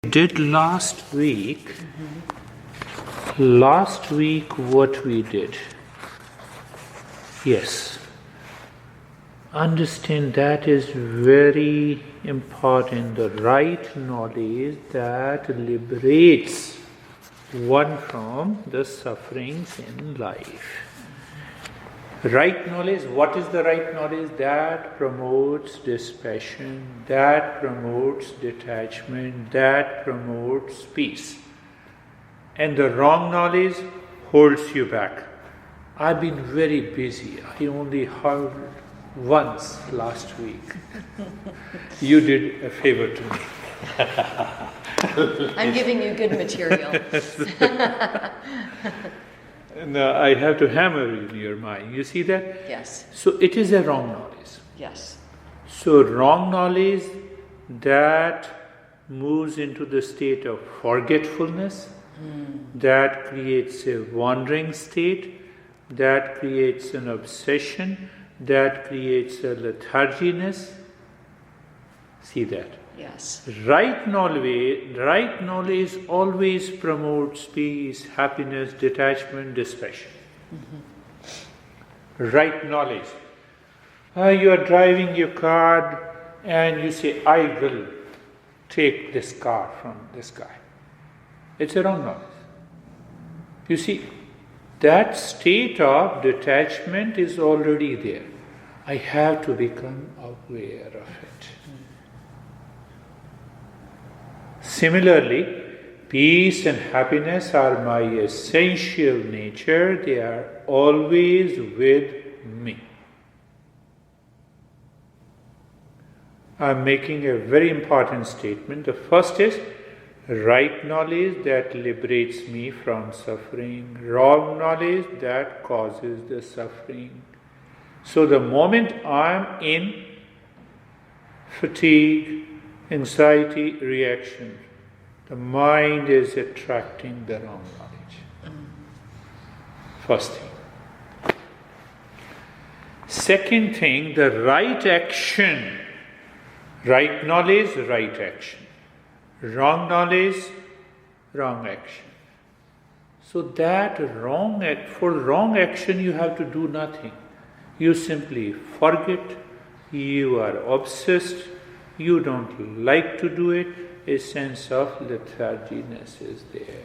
Did last week what we did, yes, understand that is very important. The right knowledge that liberates one from the sufferings in life. Right knowledge, what is the right knowledge? That promotes dispassion, that promotes detachment, that promotes peace. And the wrong knowledge holds you back. I've been very busy. I only heard once last week. You did a favor to me. I'm giving you good material. No, I have to hammer in your mind. You see that? Yes. So it is a wrong knowledge. Yes. So wrong knowledge that moves into the state of forgetfulness, that creates a wandering state, that creates an obsession, that creates a letharginess. See that? Yes. Right knowledge always promotes peace, happiness, detachment, dispassion. Right knowledge. You are driving your car and you say, I will take this car from this guy. It's a wrong knowledge. You see, that state of detachment is already there. I have to become aware of it. Similarly, peace and happiness are my essential nature. They are always with me. I am making a very important statement. The first is right knowledge that liberates me from suffering, wrong knowledge that causes the suffering. So the moment I am in fatigue, anxiety, reaction, the mind is attracting the wrong knowledge. First thing. Second thing, the right action. Right knowledge, right action. Wrong knowledge, wrong action. So that for wrong action you have to do nothing. You simply forget, you are obsessed, you don't like to do it, a sense of letharginess is there.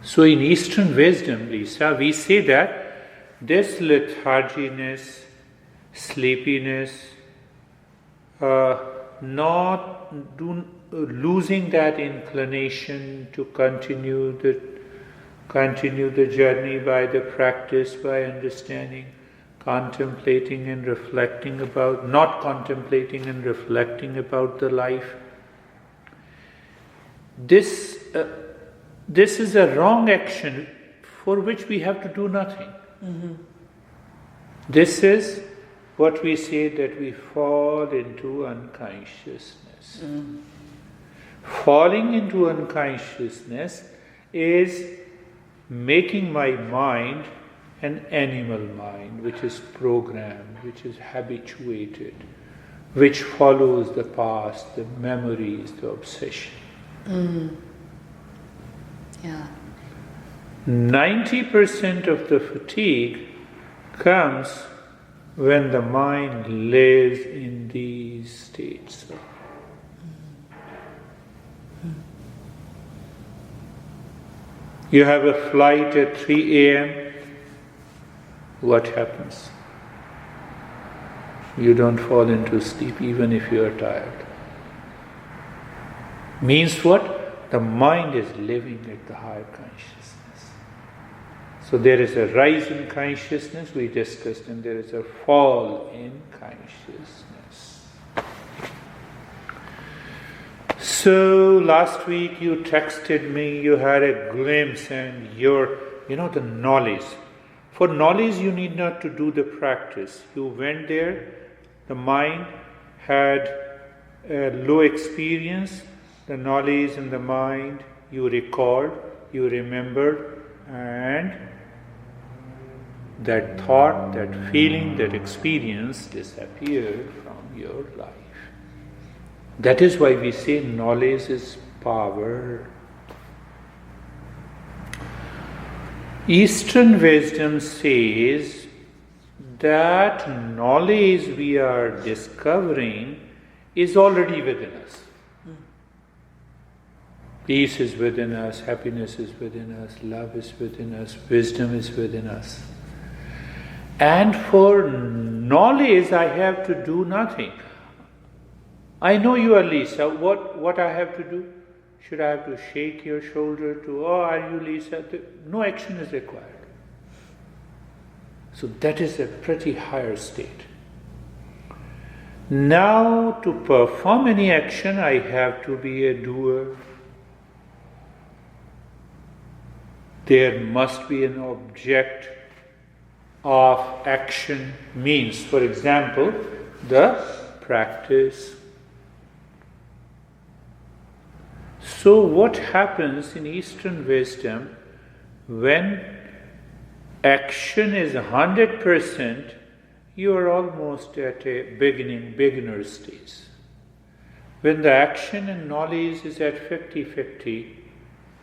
So in Eastern wisdom, Lisa, we say that this letharginess, sleepiness, losing that inclination to continue the journey by the practice, by understanding, contemplating and reflecting about, not contemplating and reflecting about the life. This is a wrong action for which we have to do nothing. This is what we say that we fall into unconsciousness. Falling into unconsciousness is making my mind an animal mind, which is programmed, which is habituated, which follows the past, the memories, the obsession. 90% of the fatigue comes when the mind lives in these states. You have a flight at 3 a.m., what happens? You don't fall into sleep even if you are tired. Means what? The mind is living at the higher consciousness. So there is a rise in consciousness, we discussed, and there is a fall in consciousness. So last week you texted me, you had a glimpse and the knowledge. For knowledge you need not to do the practice. You went there, the mind had a low experience, the knowledge and the mind, you recalled, you remembered, and that thought, that feeling, that experience disappeared from your life. That is why we say knowledge is power. Eastern wisdom says that knowledge we are discovering is already within us. Peace is within us, happiness is within us, love is within us, wisdom is within us. And for knowledge, I have to do nothing. I know you are Lisa. What I have to do? Should I have to shake your shoulder to, oh, are you Lisa? No action is required. So that is a pretty higher state. Now, to perform any action, I have to be a doer. There must be an object of action, means, for example, the practice. So what happens in Eastern wisdom, when action is 100%, you are almost at a beginner stage. When the action and knowledge is at 50-50,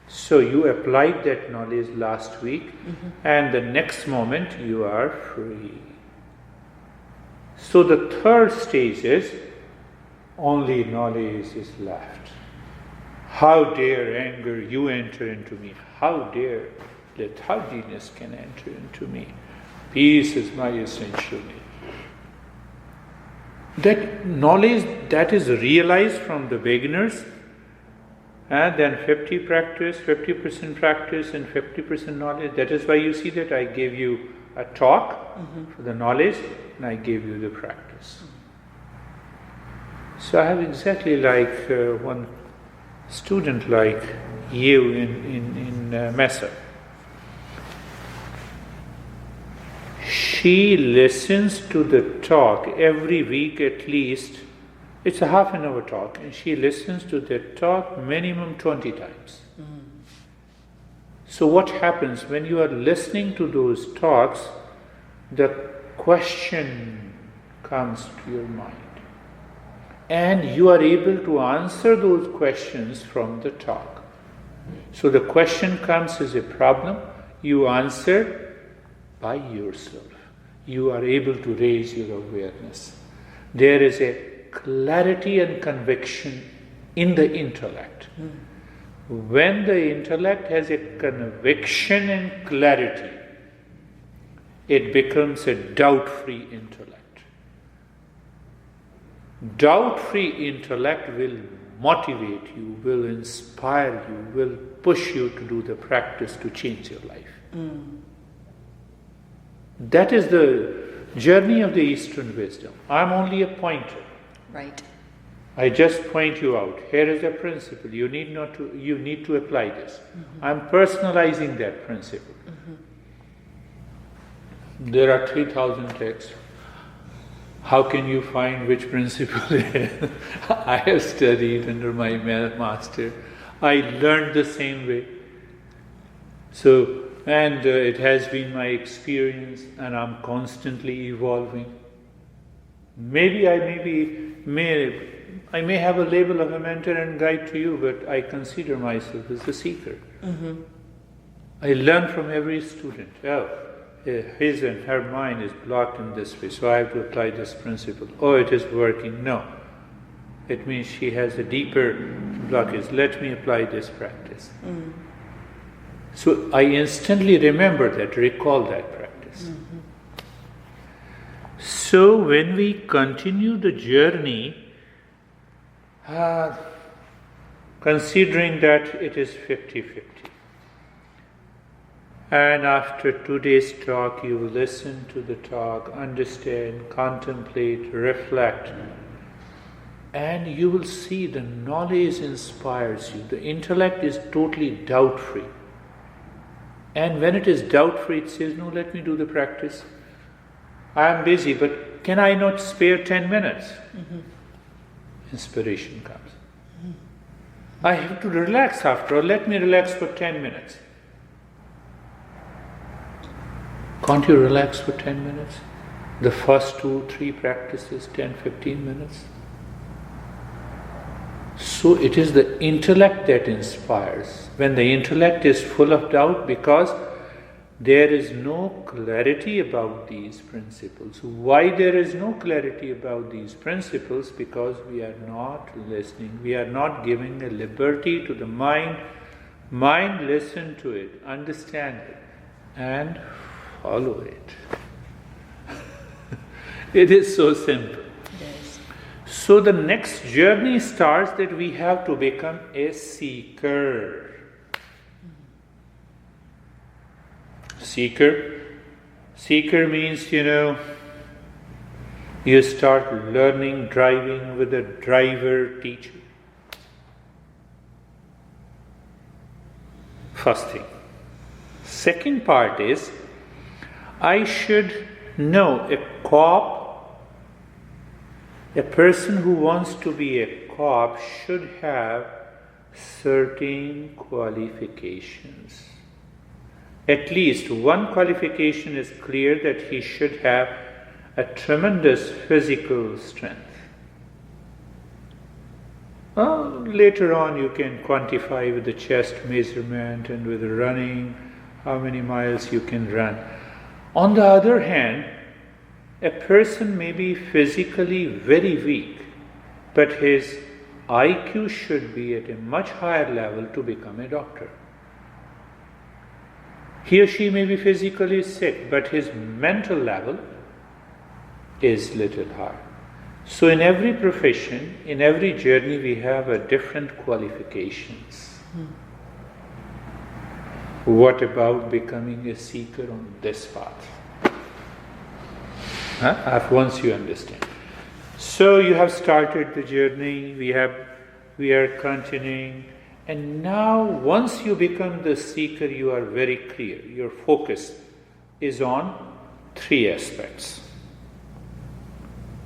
so you applied that knowledge last week, and the next moment you are free. So the third stage is only knowledge is left. How dare anger you enter into me? How dare letharginess can enter into me? Peace is my essential need. That knowledge that is realized from the beginners, and then 50% practice and 50% knowledge. That is why you see that I gave you a talk for the knowledge and I gave you the practice. So I have exactly like one student like you in Mesa. She listens to the talk every week at least. It's a half an hour talk, and she listens to that talk minimum 20 times. So what happens when you are listening to those talks, the question comes to your mind. And you are able to answer those questions from the talk. So the question comes as a problem, you answer by yourself. You are able to raise your awareness. There is a clarity and conviction in the intellect. When the intellect has a conviction and clarity, it becomes a doubt-free intellect. Doubt-free intellect will motivate you, will inspire you, will push you to do the practice to change your life. That is the journey of the Eastern wisdom. I'm only a pointer. Right. I just point you out. Here is a principle. You need to apply this. I'm personalizing that principle. There are 3,000 texts. How can you find which principle it is? I have studied under my master. I learned the same way. So, and it has been my experience, and I'm constantly evolving. Maybe I may have a label of a mentor and guide to you, but I consider myself as a seeker. I learn from every student. Oh, his and her mind is blocked in this way, so I have to apply this principle. Oh, it is working. No. It means she has a deeper blockage. Let me apply this practice. So I instantly remember that, recall that practice. So when we continue the journey, considering that it is 50-50, and after today's talk you listen to the talk, understand, contemplate, reflect, and you will see the knowledge inspires you. The intellect is totally doubt-free. And when it is doubt-free, it says, no, let me do the practice. I am busy, but can I not spare 10 minutes? Inspiration comes. I have to relax after all. Let me relax for 10 minutes. Can't you relax for 10 minutes? The first 2-3 practices, 10-15 minutes. So it is the intellect that inspires. When the intellect is full of doubt because there is no clarity about these principles. Why there is no clarity about these principles? Because we are not listening. We are not giving a liberty to the mind. Mind, listen to it, understand it, and follow it. It is so simple. So the next journey starts that we have to become a seeker. Seeker means, you start learning driving with a driver teacher. First thing. Second part is, I should know a person who wants to be a cop should have certain qualifications. At least one qualification is clear, that he should have a tremendous physical strength. Later on you can quantify with the chest measurement and with running how many miles you can run. On the other hand, a person may be physically very weak, but his IQ should be at a much higher level to become a doctor. He or she may be physically sick, but his mental level is little higher. So in every profession, in every journey, we have a different qualifications. What about becoming a seeker on this path? Once you understand. So you have started the journey, we are continuing, and now once you become the seeker, you are very clear. Your focus is on three aspects.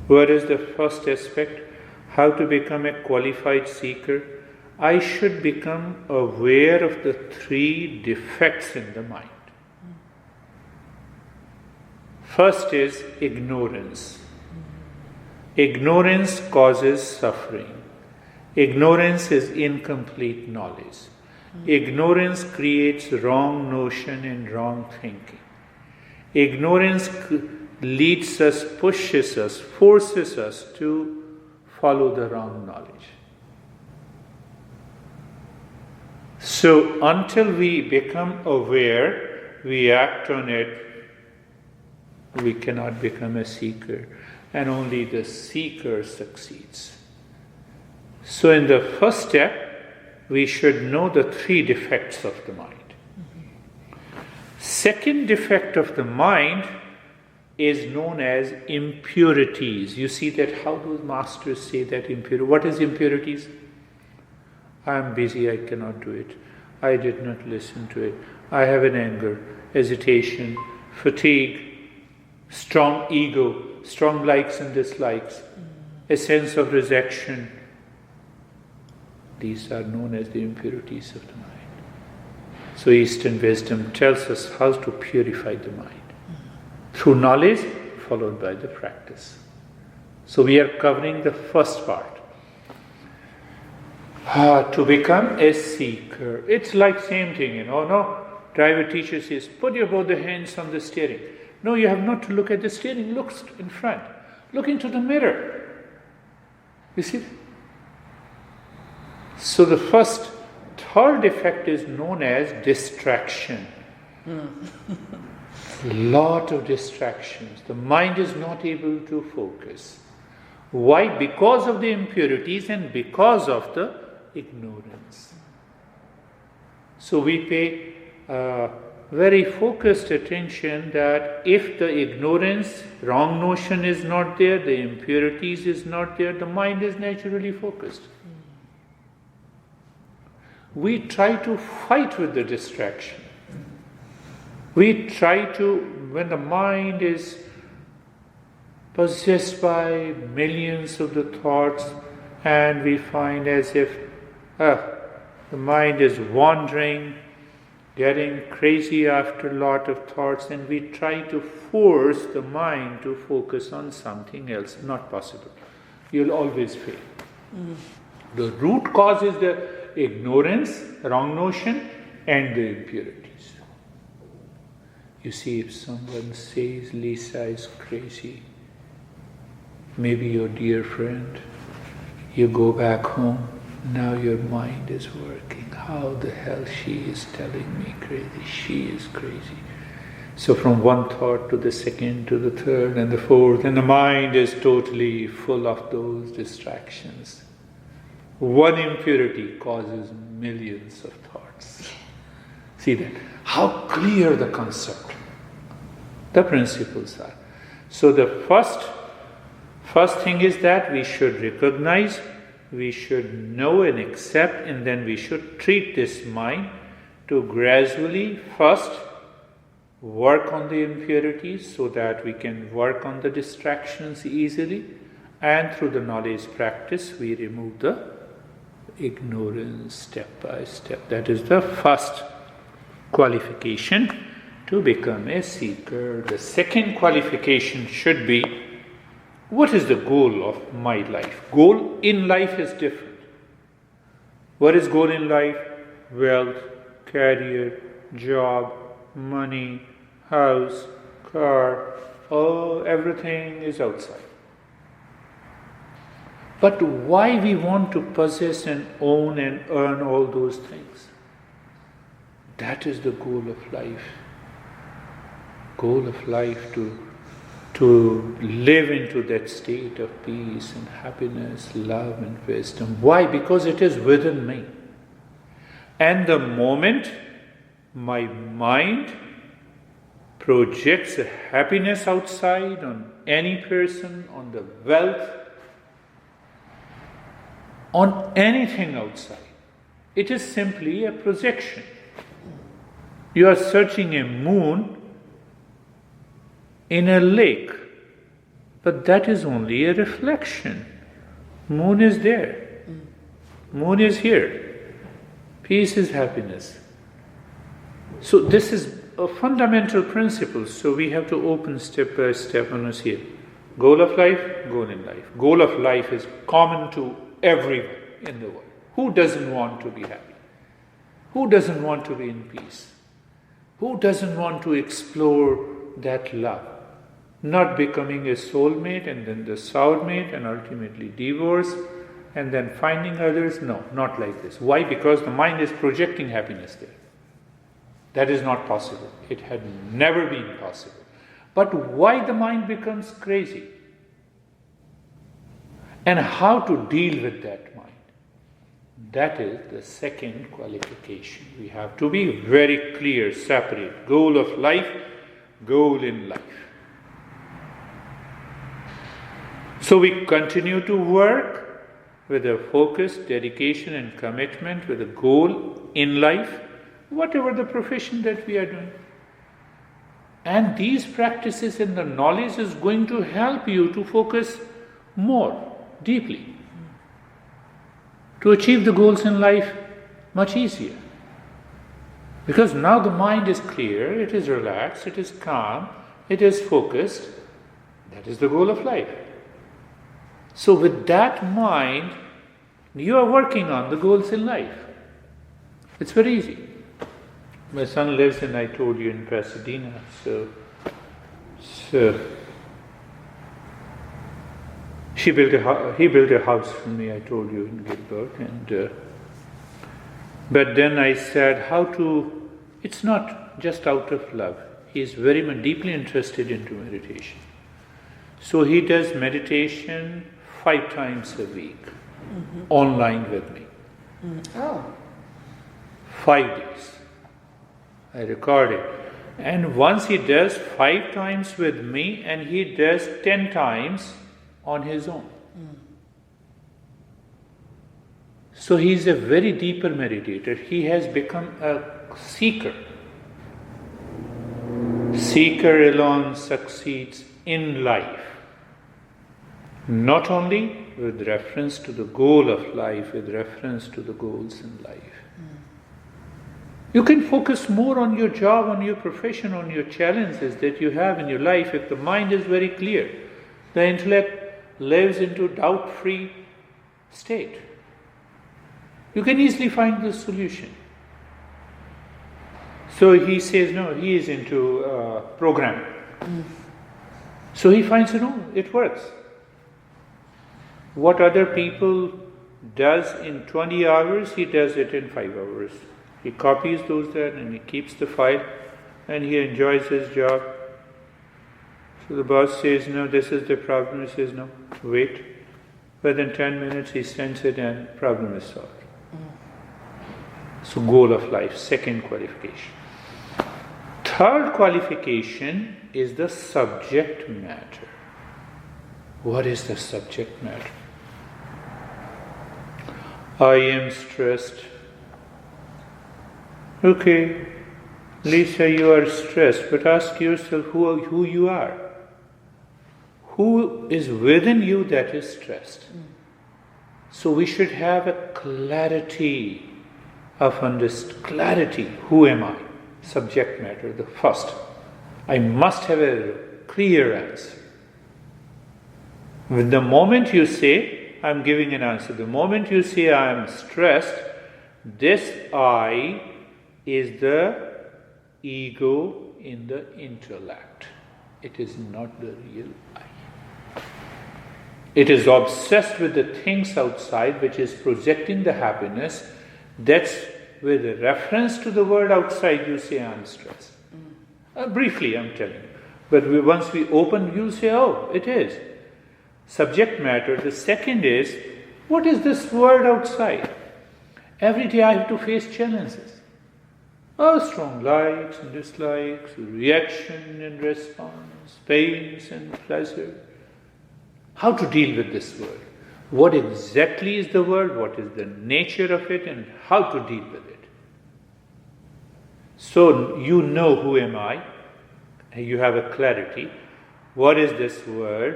What is the first aspect? How to become a qualified seeker? I should become aware of the three defects in the mind. First is ignorance. Ignorance causes suffering. Ignorance is incomplete knowledge. Ignorance creates wrong notion and wrong thinking. Ignorance leads us, pushes us, forces us to follow the wrong knowledge. So until we become aware, we act on it, we cannot become a seeker, and only the seeker succeeds. So in the first step, we should know the three defects of the mind. Second defect of the mind is known as impurities. You see that how do masters say that impurity? What is impurities? I am busy, I cannot do it. I did not listen to it. I have an anger, hesitation, fatigue, strong ego, strong likes and dislikes, a sense of rejection. These are known as the impurities of the mind. So Eastern wisdom tells us how to purify the mind. Through knowledge, followed by the practice. So we are covering the first part. To become a seeker. It's like same thing, no? Driver teacher says, put your both the hands on the steering. No, you have not to look at the steering, look in front. Look into the mirror. You see? So the third defect is known as distraction. Lot of distractions. The mind is not able to focus. Why? Because of the impurities and because of the ignorance. So we pay very focused attention that if the ignorance, wrong notion is not there, the impurities is not there, the mind is naturally focused. We try to fight with the distraction. We try to, when the mind is possessed by millions of the thoughts, and we find as if the mind is wandering, getting crazy after a lot of thoughts, and we try to force the mind to focus on something else. Not possible. You'll always fail. The root cause is the ignorance, wrong notion, and the impurities. You see, if someone says Lisa is crazy, maybe your dear friend, you go back home, now your mind is working. How the hell she is telling me crazy? She is crazy. So from one thought to the second, to the third and the fourth, and the mind is totally full of those distractions. One impurity causes millions of thoughts. See that? How clear the concept, the principles are. So the first thing is that we should recognize, we should know and accept, and then we should treat this mind to gradually first work on the impurities so that we can work on the distractions easily, and through the knowledge practice we remove the ignorance step by step. That is the first qualification to become a seeker. The second qualification should be, what is the goal of my life? Goal in life is different. What is goal in life? Wealth, career, job, money, house, car, everything is outside. But why we want to possess and own and earn all those things? That is the goal of life. Goal of life to live into that state of peace and happiness, love and wisdom. Why? Because it is within me. And the moment my mind projects a happiness outside on any person, on the wealth, on anything outside, it is simply a projection. You are searching a moon in a lake, but that is only a reflection. Moon is there. Moon is here. Peace is happiness. So this is a fundamental principle. So we have to open step by step on us here. Goal of life, goal in life. Goal of life is common to everyone in the world. Who doesn't want to be happy? Who doesn't want to be in peace? Who doesn't want to explore that love? Not becoming a soulmate and then the soulmate and ultimately divorce and then finding others? No, not like this. Why? Because the mind is projecting happiness there. That is not possible. It had never been possible. But why the mind becomes crazy? And how to deal with that mind? That is the second qualification. We have to be very clear, separate. Goal of life, goal in life. So we continue to work with a focus, dedication and commitment with a goal in life, whatever the profession that we are doing. And these practices and the knowledge is going to help you to focus more deeply, to achieve the goals in life much easier. Because now the mind is clear, it is relaxed, it is calm, it is focused. That is the goal of life. So with that mind, you are working on the goals in life. It's very easy. My son lives in, I told you, in Pasadena. So he built a house for me, I told you, in Gilbert. And but then I said, it's not just out of love. He is very much deeply interested into meditation. So he does meditation 5 times a week, online with me. 5 days. I record it. And once he does 5 times with me, and he does 10 times on his own. So he is a very deeper meditator. He has become a seeker. Seeker alone succeeds in life. Not only with reference to the goal of life, with reference to the goals in life. You can focus more on your job, on your profession, on your challenges that you have in your life if the mind is very clear. The intellect lives into doubt-free state. You can easily find the solution. So he says, no, he is into programming. So he finds, it works. What other people does in 20 hours, he does it in 5 hours. He copies those down and he keeps the file and he enjoys his job. So the boss says, no, this is the problem. He says, no, wait. Within 10 minutes he sends it and problem is solved. So goal of life, second qualification. Third qualification is the subject matter. What is the subject matter? I am stressed. Okay, Lisa, you are stressed, but ask yourself who you are. Who is within you that is stressed? So we should have a clarity of clarity. Who am I? Subject matter, the first. I must have a clear answer. With the moment you say, I'm giving an answer. The moment you say I am stressed, this I is the ego in the intellect. It is not the real I. It is obsessed with the things outside which is projecting the happiness. That's with a reference to the word outside you say I am stressed. Briefly I'm telling you. But once we open, you say, oh, it is. Subject matter. The second is, what is this world outside? Every day I have to face challenges. Oh, strong likes and dislikes, reaction and response, pains and pleasure. How to deal with this world? What exactly is the world? What is the nature of it? And how to deal with it? So you know who am I? You have a clarity. What is this world?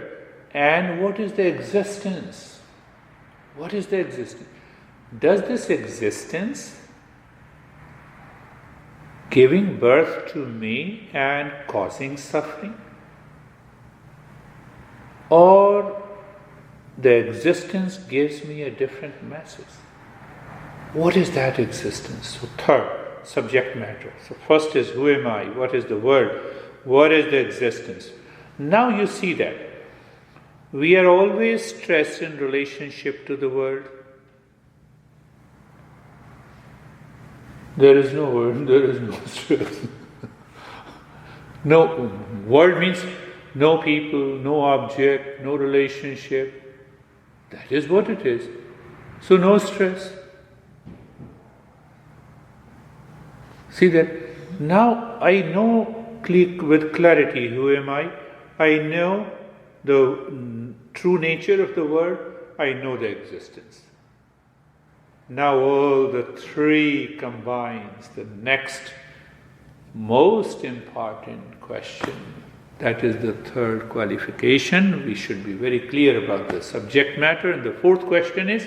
And what is the existence? What is the existence? Does this existence giving birth to me and causing suffering? Or the existence gives me a different message? What is that existence? So third, subject matter. So first is who am I? What is the world? What is the existence? Now you see that we are always stressed in relationship to the world. There is no world, there is no stress. No, world means no people, no object, no relationship. That is what it is. So no stress. See that? Now I know with clarity who am I. I know the true nature of the world. I know the existence. Now all the three combines the next most important question. That is the third qualification. We should be very clear about the subject matter. And the fourth question is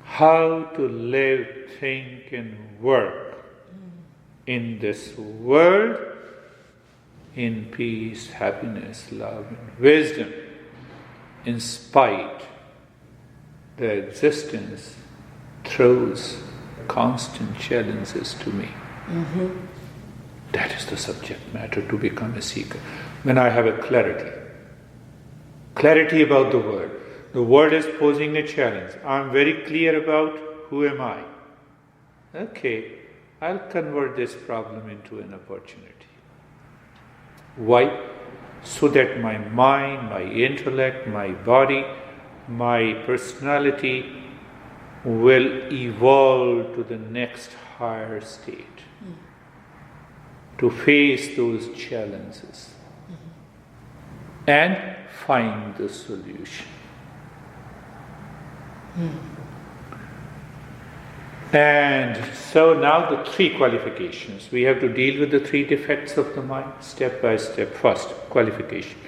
how to live, think and work in this world in peace, happiness, love and wisdom, in spite the existence throws constant challenges to me. That is the subject matter to become a seeker. When I have a clarity about the world is posing a challenge. I'm very clear about who am I. Okay, I'll convert this problem into an opportunity. Why? So that my mind, my intellect, my body, my personality will evolve to the next higher state. To face those challenges and find the solution. And so now the three qualifications. We have to deal with the three defects of the mind step by step. First, qualification.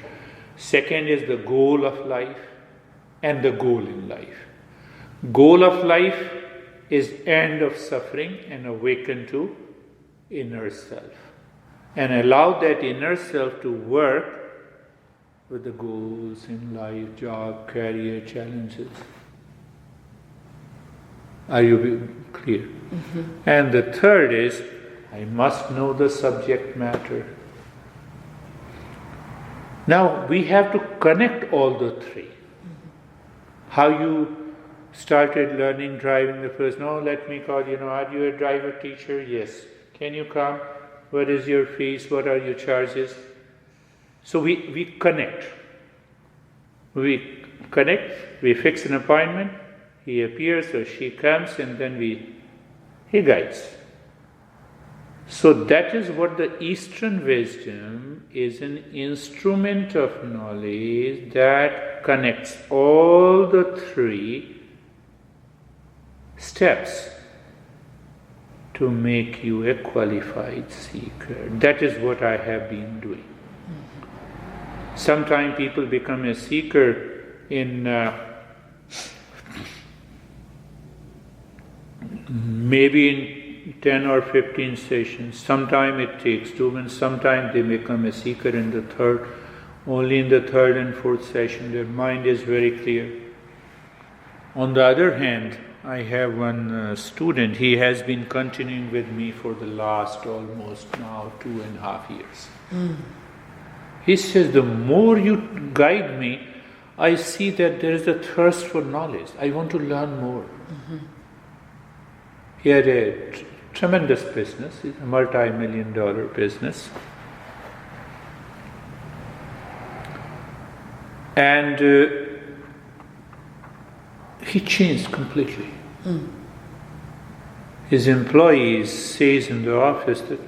Second is the goal of life and the goal in life. Goal of life is end of suffering and awaken to inner self. And allow that inner self to work with the goals in life, job, career, challenges. Are you clear? And the third is, I must know the subject matter. Now we have to connect all the three. How you started learning driving the first, no, let me call, are you a driver teacher? Yes. Can you come? What is your fees? What are your charges? So we connect. We connect, we fix an appointment, he appears or she comes, and then he guides. So that is what the Eastern wisdom is, an instrument of knowledge that connects all the three steps to make you a qualified seeker. That is what I have been doing. Sometimes people become a seeker in maybe in 10 or 15 sessions. Sometimes it takes 2 months. Sometimes they become a seeker in the third. Only in the third and fourth session their mind is very clear. On the other hand, I have one student. He has been continuing with me for the last almost now 2.5 years. He says, the more you guide me, I see that there is a thirst for knowledge. I want to learn more. He had a tremendous business, it's a multi-million-dollar business. And he changed completely. His employees says in the office that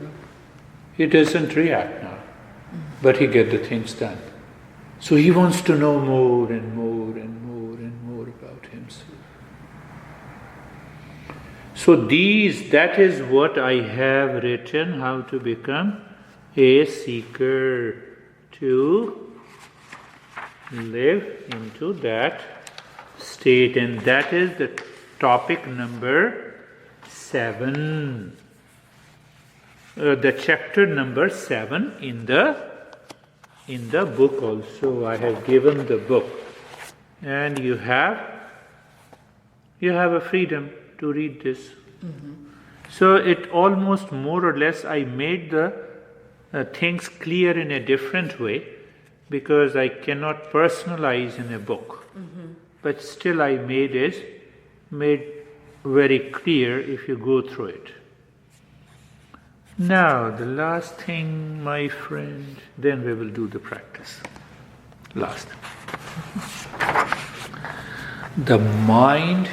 he doesn't react now, but he gets the things done. So he wants to know more and more and more and more about himself. So that is what I have written, how to become a seeker, to live into that state. And that is the topic number 7. The chapter number 7 in the book also. I have given the book. And you have a freedom to read this. So it almost more or less I made the things clear in a different way, because I cannot personalize in a book. But still I made very clear if you go through it. Now the last thing, my friend, then we will do the practice. Last. The mind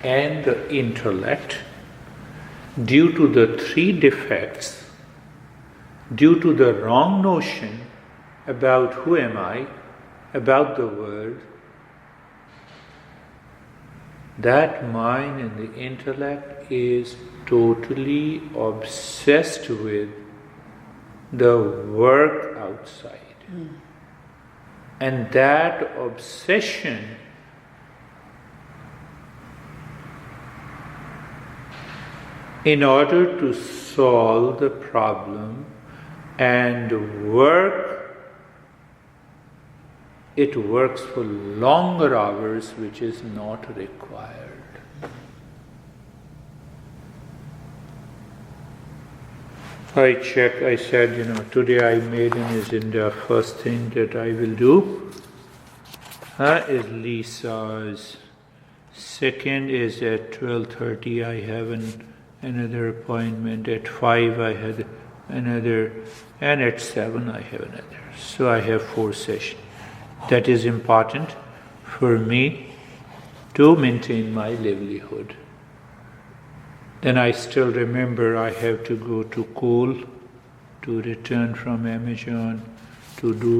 and the intellect, due to the 3 defects, due to the wrong notion about who am I, about the world, that mind and the intellect is totally obsessed with the work outside. And that obsession in order to solve the problem and work, it works for longer hours, which is not required. I said, today I made in India, first thing that I will do is Lisa's. Second is at 12:30 I have another appointment. At 5 I had another, and at 7 I have another. So I have 4 sessions. That is important for me to maintain my livelihood. Then I still remember I have to go to Cole to return from Amazon to do